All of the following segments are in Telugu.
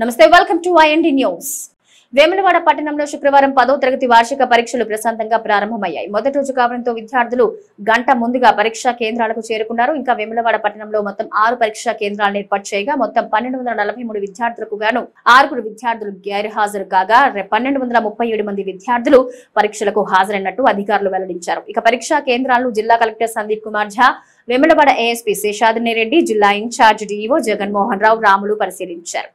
నమస్తే welcome to IND news. Vemulawada పట్టణంలో శుక్రవారం 10వ తరగతి వార్షిక పరీక్షలు ప్రశాంతంగా ప్రారంభమయ్యాయి. మొదటి రోజు కావడంతో విద్యార్థులు గంట ముందుగా పరీక్షా కేంద్రాలకు చేరుకున్నారు. ఇంకా వేములవాడ పట్టణంలో మొత్తం 6 పరీక్షా కేంద్రాలను ఏర్పాటు చేయగా మొత్తం 1243 విద్యార్థులకు గాను 6 విద్యార్థులు గైర్హాజరు కాగా 1237 మంది విద్యార్థులు పరీక్షలకు హాజరైనట్టు అధికారులు వెల్లడించారు. ఇక పరీక్షా కేంద్రాలను జిల్లా కలెక్టర్ సందీప్ కుమార్ ఝా, వేములవాడ ఏఎస్పీ శేషాద్రి రెడ్డి, జిల్లా ఇన్ఛార్జ్ డిఈఓ జగన్మోహన్ రావు రాములు పరిశీలించారు.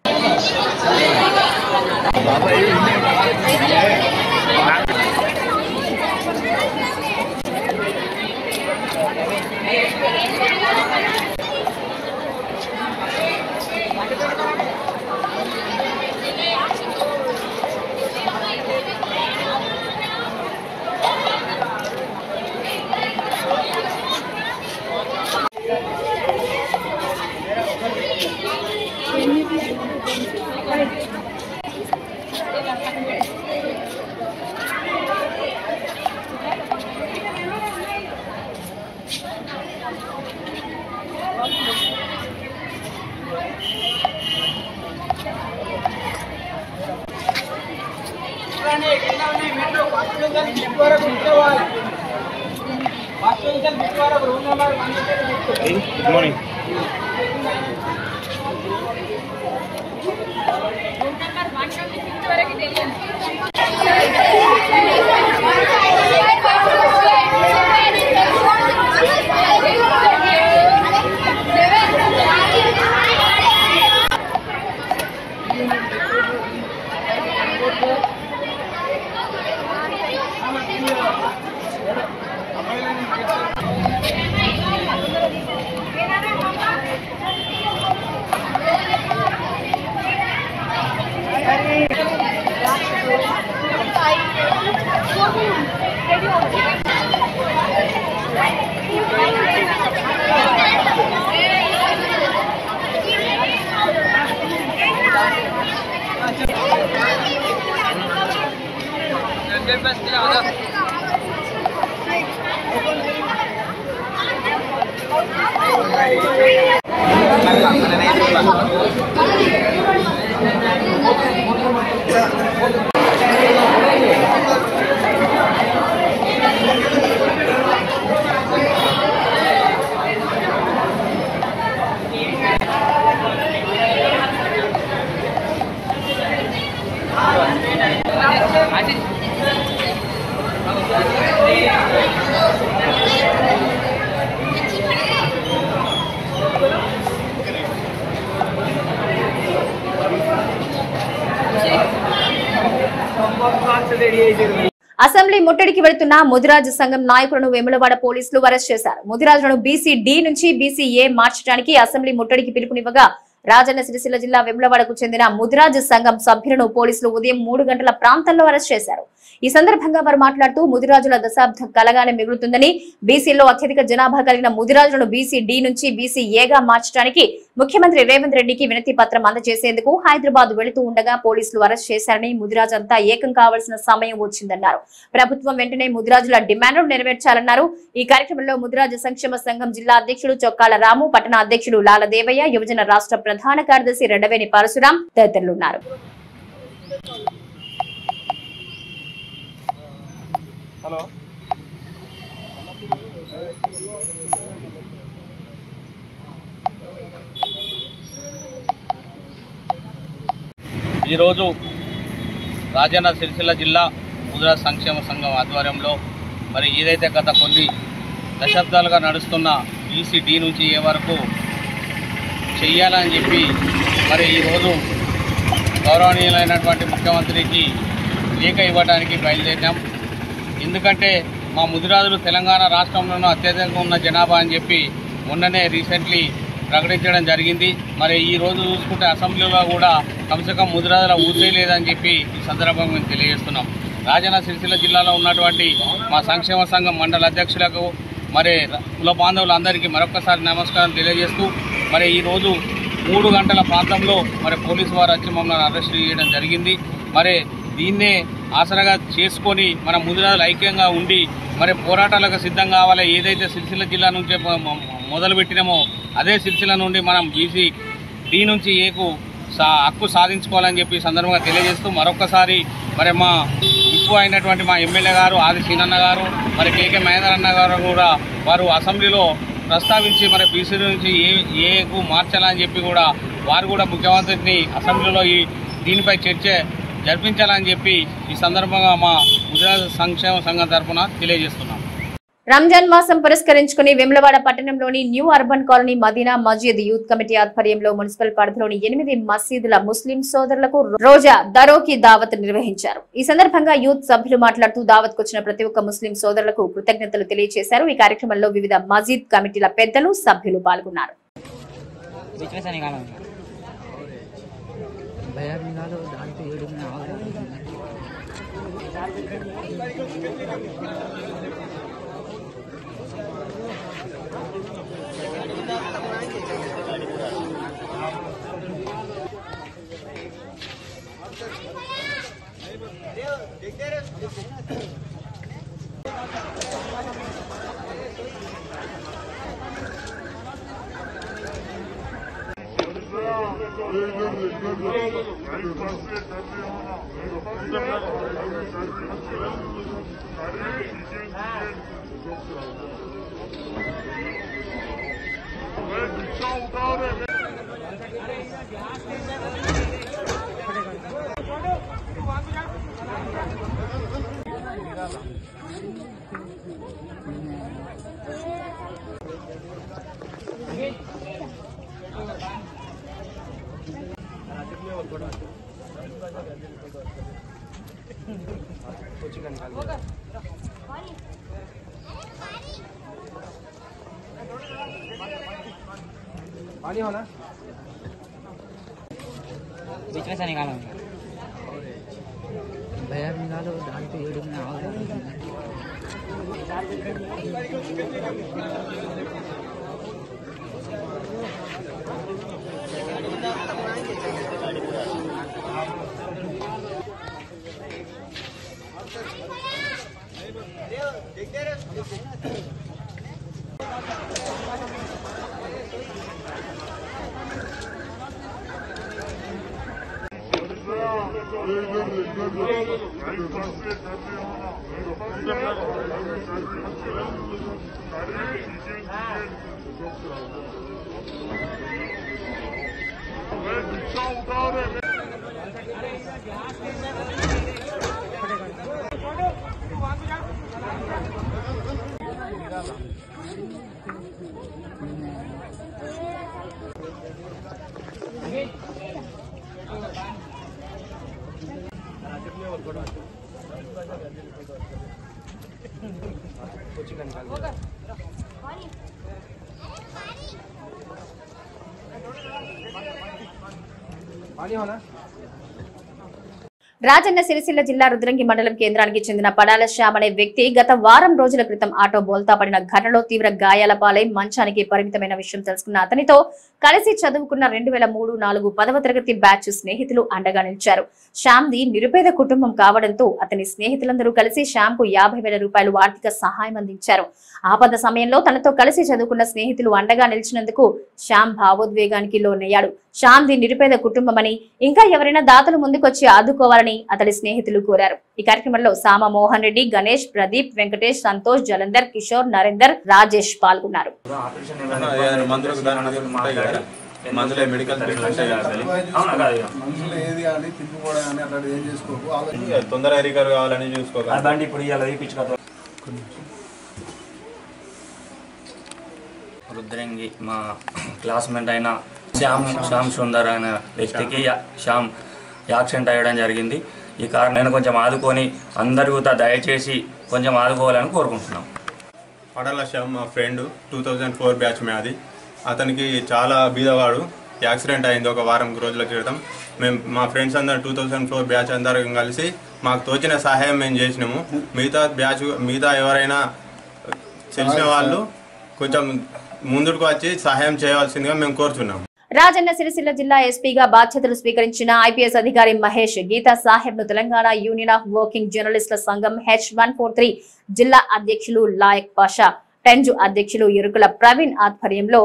Good morning. అసెంబ్లీ ముట్టడికి వెళ్తున్న ముదిరాజ్ సంఘం నాయకులను వేములవాడ పోలీసులు అరెస్ట్ చేశారు. ముదిరాజులను బీసీ డి నుంచి బీసీ ఏ మార్చడానికి అసెంబ్లీ ముట్టడికి పిలుపునివ్వగా రాజన్న సిరిసిల్ల జిల్లా వేములవాడకు చెందిన ముదిరాజ్ సంఘం సభ్యులను పోలీసులు ఉదయం 3 గంటల ప్రాంతంలో అరెస్ట్ చేశారు. ఈ సందర్భంగా వారు మాట్లాడుతూ ముదిరాజుల దశాబ్దం కలగానే మిగులుతుందని, బీసీలో అత్యధిక జనాభా కలిగిన ముదిరాజులను బీసీ డి నుంచి బీసీ ఏగా మార్చడానికి ముఖ్యమంత్రి రేవంత్ రెడ్డికి వినతి పత్రం అందజేసేందుకు హైదరాబాద్ వెళుతూ ఉండగా పోలీసులు అరెస్ట్ చేశారని, ముదిరాజు అంతా ఏకం కావాల్సిన సమయం వచ్చిందన్నారు. ప్రభుత్వం వెంటనే ముదిరాజుల డిమాండ్లు నెరవేర్చాలన్నారు. ఈ కార్యక్రమంలో ముదిరాజు సంక్షేమ సంఘం జిల్లా అధ్యక్షుడు చొక్కాల రాము, పట్టణ అధ్యక్షుడు లాలదేవయ్య, యువజన రాష్ట్ర ప్రధాన కార్యదర్శి రెడ్డవేని పరశురాం తదితరులున్నారు. ఈరోజు రాజన్న సిరిసిల్ల జిల్లా ముదిరాజ్ సంక్షేమ సంఘం ఆధ్వర్యంలో మరి ఏదైతే గత కొన్ని దశాబ్దాలుగా నడుస్తున్న బీసీ డి నుంచి ఏ వరకు చెయ్యాలని చెప్పి మరి ఈరోజు గౌరవనీయులైనటువంటి ముఖ్యమంత్రికి లేఖ ఇవ్వడానికి బయలుదేరాం. ఎందుకంటే మా ముదిరాజులు తెలంగాణ రాష్ట్రంలోనూ అత్యధికంగా ఉన్న జనాభా అని చెప్పి మొన్ననే రీసెంట్లీ ప్రకటించడం జరిగింది. మరి ఈ రోజు చూసుకుంటే అసెంబ్లీలో కూడా కమ్సకం ముదిరాజుల ఊసే లేదని చెప్పి ఈ సందర్భంగా మేము తెలియజేస్తున్నాం. రాజన్న సిరిసిల్ల జిల్లాలో ఉన్నటువంటి మా సంక్షేమ సంఘం మండల అధ్యక్షులకు మరి కుల బాంధవులందరికీ మరొకసారి నమస్కారం తెలియజేస్తూ మరి ఈరోజు 3 గంటల ప్రాంతంలో మరి పోలీసు వారు వచ్చి మమ్మల్ని అరెస్ట్ చేయడం జరిగింది. మరి దీన్నే ఆసరాగా చేసుకొని మన ముదిరాజులు ఐక్యంగా ఉండి మరి పోరాటాలకు సిద్ధం కావాలి. ఏదైతే సిరిసిల్ల జిల్లా నుంచి మొదలుపెట్టినామో అదే సిరిసిల్ల నుండి మనం బీసీ డి నుంచి ఏకు హక్కు సాధించుకోవాలని చెప్పి సందర్భంగా తెలియజేస్తూ మరొకసారి మరి మా ఎక్కువ అయినటువంటి మా ఎమ్మెల్యే గారు ఆది సీనన్న గారు మరి కేకే మహేందర్ అన్న గారు కూడా వారు అసెంబ్లీలో ప్రస్తావించి మరి బీసీ నుంచి ఏకు మార్చాలని చెప్పి కూడా వారు కూడా ముఖ్యమంత్రిని అసెంబ్లీలో దీనిపై చర్చ జరిపించాలని చెప్పి ఈ సందర్భంగా మా ముదిరాజు సంక్షేమ సంఘం తరఫున తెలియజేస్తున్నాం. రంజాన్ మాసం పురస్కరించుకుని వేములవాడ పట్టణంలోని న్యూ అర్బన్ కాలనీ మదీనా మస్జిద్ యూత్ కమిటీ ఆధ్వర్యంలో మున్సిపల్ పరిధిలోని 8 మసీదుల ముస్లిం సోదరులకు రోజా దరోకి దావత్ నిర్వహించారు. ఈ సందర్భంగా యూత్ సభ్యులు మాట్లాడుతూ దావత్ వచ్చిన ప్రతి ఒక్క ముస్లిం సోదరులకు కృతజ్ఞతలు తెలియజేశారు. ఈ కార్యక్రమంలో వివిధ మస్జిద్ కమిటీల పెద్దలు సభ్యులు పాల్గొన్నారు. पानी हो ना बीच में से निकालो भैया निकालो दाल पे एड़ी में आओ पानी हो ना రాజన్న సిరిసిల్ల జిల్లా రుద్రంగి మండలం కేంద్రానికి చెందిన పడాల శ్యామ్ అనే వ్యక్తి గత వారం రోజుల క్రితం ఆటో బోల్తా పడిన ఘటనలో తీవ్ర గాయాల పాలై మంచానికి పరిమితమైన విషయం తెలుసుకున్న అతనితో కలిసి చదువుకున్న 2003-4 10వ తరగతి బ్యాచ్ స్నేహితులు అండగా నిలిచారు. శ్యామ్ది నిరుపేద కుటుంబం కావడంతో అతని స్నేహితులందరూ కలిసి శ్యామ్ కు 50,000 రూపాయలు ఆర్థిక సహాయం అందించారు. ఆపద సమయంలో తనతో కలిసి చదువుకున్న స్నేహితులు అండగా నిలిచినందుకు శ్యామ్ భావోద్వేగానికి లోనయ్యాడు. శ్యామ్ది నిరుపేద కుటుంబమని, ఇంకా ఎవరైనా దాతలు ముందుకొచ్చి ఆదుకోవాలని అతడి స్నేహితులు కోరారు. ఈ కార్యక్రమంలో సామ మోహన్ రెడ్డి, గణేష్, ప్రదీప్, వెంకటేష్, సంతోష్, జలంధర్, కిషోర్, నరేందర్, రాజేష్ పాల్గొన్నారు. రుద్రంగి మా క్లాస్మేట్ అయిన శ్యామ్ సుందర్ అనే వ్యక్తికి శ్యామ్ యాక్సిడెంట్ అయ్యడం జరిగింది. ఈ కారణం నేను కొంచెం ఆదుకొని అందరూ దయచేసి కొంచెం ఆదుకోవాలని కోరుకుంటున్నాం. పడాల శ్యామ్ మా ఫ్రెండ్ 2004 బ్యాచ్ అది. అతనికి చాలా బీదవాడు, యాక్సిడెంట్ అయింది ఒక వారం రోజుల క్రితం. మేము మా ఫ్రెండ్స్ అందరం 2004 బ్యాచ్ అందరం కలిసి మాకు తోచిన సహాయం మేము చేసినాము. మిగతా ఎవరైనా తెలిసిన వాళ్ళు కొంచెం ముందుకు వచ్చి సహాయం చేయవలసిందిగా మేము కోరుతున్నాము. రాజన్న సిరిసిల్ల జిల్లా ఎస్పీగా బాధ్యతలు స్వీకరించిన ఐపీఎస్ అధికారి మహేష్ గీతా సాహెబ్ ను తెలంగాణ యూనియన్ ఆఫ్ వర్కింగ్ జర్నలిస్టుల సంఘం H143 జిల్లా అధ్యక్షులు లాయక్ పాషా, టెంజు అధ్యక్షులు ఎరుకుల ప్రవీణ్ ఆధ్వర్యంలో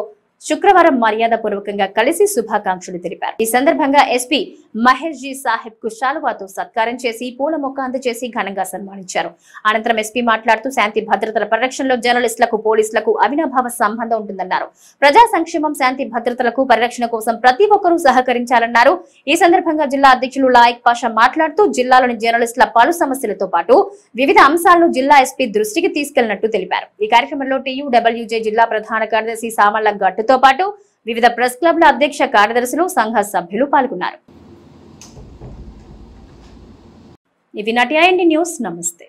శుక్రవారం మర్యాదపూర్వకంగా కలిసి శుభాకాంక్షలు తెలిపారు. ఈ సందర్భంగా ఎస్పీ మహేష్ జీ సాహెబ్ కు శాలువాతో సత్కారం చేసి పూల మొక్క అందజేసి ఘనంగా సన్మానించారు. అనంతరం ఎస్పీ మాట్లాడుతూ శాంతి భద్రతల పరిరక్షణలో జర్నలిస్టులకు పోలీసులకు అవినాభావ సంబంధం ఉంటుందన్నారు. ప్రజా సంక్షేమం శాంతి భద్రతలకు పరిరక్షణ కోసం ప్రతి ఒక్కరూ సహకరించాలన్నారు. ఈ సందర్భంగా జిల్లా అధ్యక్షులు లాయక్ పాషా మాట్లాడుతూ జిల్లాలోని జర్నలిస్టుల పలు సమస్యలతో పాటు వివిధ అంశాలను జిల్లా ఎస్పీ దృష్టికి తీసుకెళ్లినట్టు తెలిపారు. ఈ కార్యక్రమంలో టీయూడబ్ల్యూజే జిల్లా ప్రధాన కార్యదర్శి సామల్ల గట్టుతో పాటు వివిధ ప్రెస్ క్లబ్ల అధ్యక్ష కార్యదర్శులు సంఘ సభ్యులు పాల్గొన్నారు. ఇవి నాటి ఐఎన్డి న్యూస్. నమస్తే.